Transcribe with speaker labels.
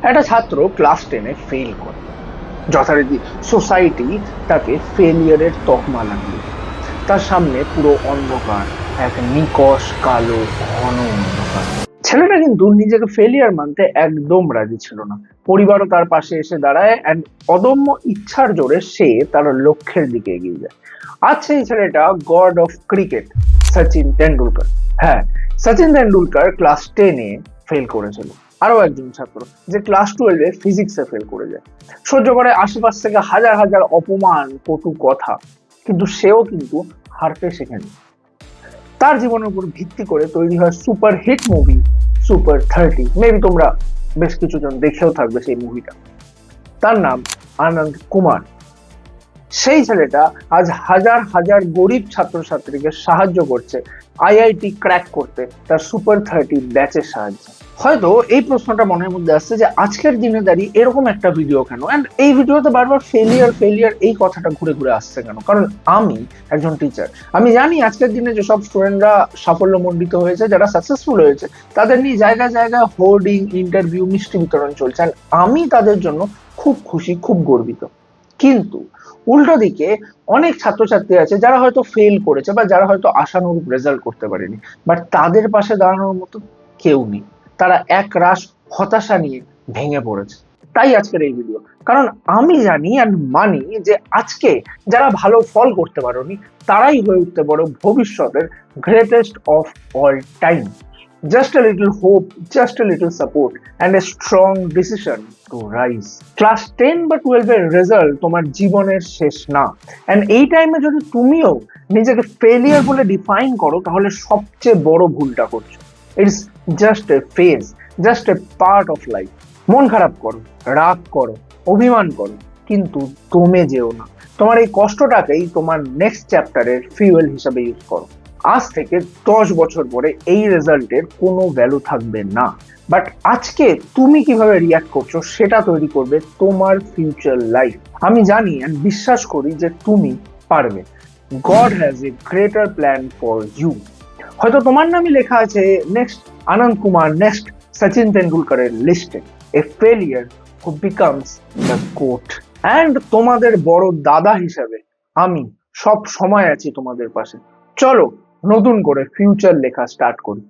Speaker 1: একটা ছাত্র class 10-এ fail করে। যথারীতি সোসাইটি তাকে ফেলিয়ারের তকমা লাগিয়ে দেয়। তার সামনে পুরো অন্ধকার, এক নিকষ কালো ঘন অন্ধকার। ছেলেটা কিন্তু নিজেকে ফেলিয়ার মানতে একদম রাজি ছিল না। পরিবারও তার পাশে এসে দাঁড়ায় অ্যান্ড অদম্য ইচ্ছার জোরে সে তার লক্ষ্যের দিকে এগিয়ে যায়। আজ সেই ছেলেটা god of cricket, Sachin Tendulkar. হ্যাঁ, সচিন তেন্ডুলকর ক্লাস 10-এ ফেল করেছিল। আরো একজন ছাত্র যে ক্লাস 12-এ ফিজিক্সে ফেল করে যায়, সহ্য করে আশেপাশ থেকে হাজার হাজার অপমান, কটু কথা, কিন্তু সেও কিন্তু হারতে শেখেনি। তার জীবনের উপর ভিত্তি করে তৈরি হয় super hit movie super 30। Maybe তোমরা বেশ কিছুজন দেখেও থাকবে সেই মুভিটা। তার নাম আনন্দ কুমার। সেই ছেলেটা আজ হাজার হাজার গরিব ছাত্রছাত্রীকে সাহায্য করছে আইআইটি ক্র্যাক করতে তার সুপার 30 ব্যাচের সাহায্যে। হয়তো এই প্রশ্নটা মনের মধ্যে আসছে যে আজকের দিনে দাঁড়িয়ে এরকম একটা ভিডিও কেন, অ্যান্ড এই ভিডিওতে বারবার ফেলিয়ার ফেলিয়ার এই কথাটা ঘুরে ঘুরে আসছে কেন? কারণ আমি একজন টিচার, আমি জানি আজকের দিনে যেসব স্টুডেন্টরা সাফল্যমণ্ডিত হয়েছে, যারা সাকসেসফুল হয়েছে, তাদের নিয়ে জায়গায় জায়গায় হোর্ডিং, ইন্টারভিউ, মিষ্টি বিতরণ চলছে, and আমি তাদের জন্য খুব খুশি, খুব গর্বিত। কিন্তু উল্টো দিকে অনেক ছাত্রছাত্রী আছে যারা হয়তো ফেল করেছে বা যারা হয়তো আশানুরূপ রেজাল্ট করতে পারেনি, বাট তাদের পাশে দাঁড়ানোর মতো কেউ নেই। তারা এক রাশ হতাশা নিয়ে ভেঙে পড়েছে। তাই আজকের এই ভিডিও, কারণ আমি জানি আর মানি যে আজকে যারা ভালো ফল করতে পারোনি তারাই হয়ে উঠতে পারো ভবিষ্যতের greatest of all time. Just a little hope, just a little support, and a strong decision to rise. Class 10 বা 12 এর রেজাল্ট তোমার জীবনের শেষ না। এন্ড এই টাইমে যদি তুমিও নিজেকে ফেলিয়ার বলে ডিফাইন করো, তাহলে সবচেয়ে বড় ভুলটা করছো। It's just a phase, just a part of life. মন খারাপ করো, রাগ করো, অভিমান করো, কিন্তু দমে যেও না। তোমার এই কষ্টটাকেই তোমার নেক্সট চ্যাপ্টারের ফিউয়েল হিসাবে ইউজ করো। আজ থেকে 10 বছর পরে এই রেজাল্টের কোনো ভ্যালু থাকবে না, বাট আজকে তুমি কিভাবে রিয়াক্ট করছো সেটা তৈরি করবে তোমার ফিউচার লাইফ। আমি জানি এন্ড বিশ্বাস করি যে তুমি পারবে। God has a greater plan for you. হয়তো তোমার নামই লেখা আছে নেক্সট আনন্দ কুমার, নেক্সট সচিন তেন্ডুলকরের লিস্টে। A failure who becomes the GOAT. And তোমাদের বড় দাদা হিসাবে আমি সব সময় আছি তোমাদের পাশে। চলো নতুন করে ফিউচার লেখা স্টার্ট করি।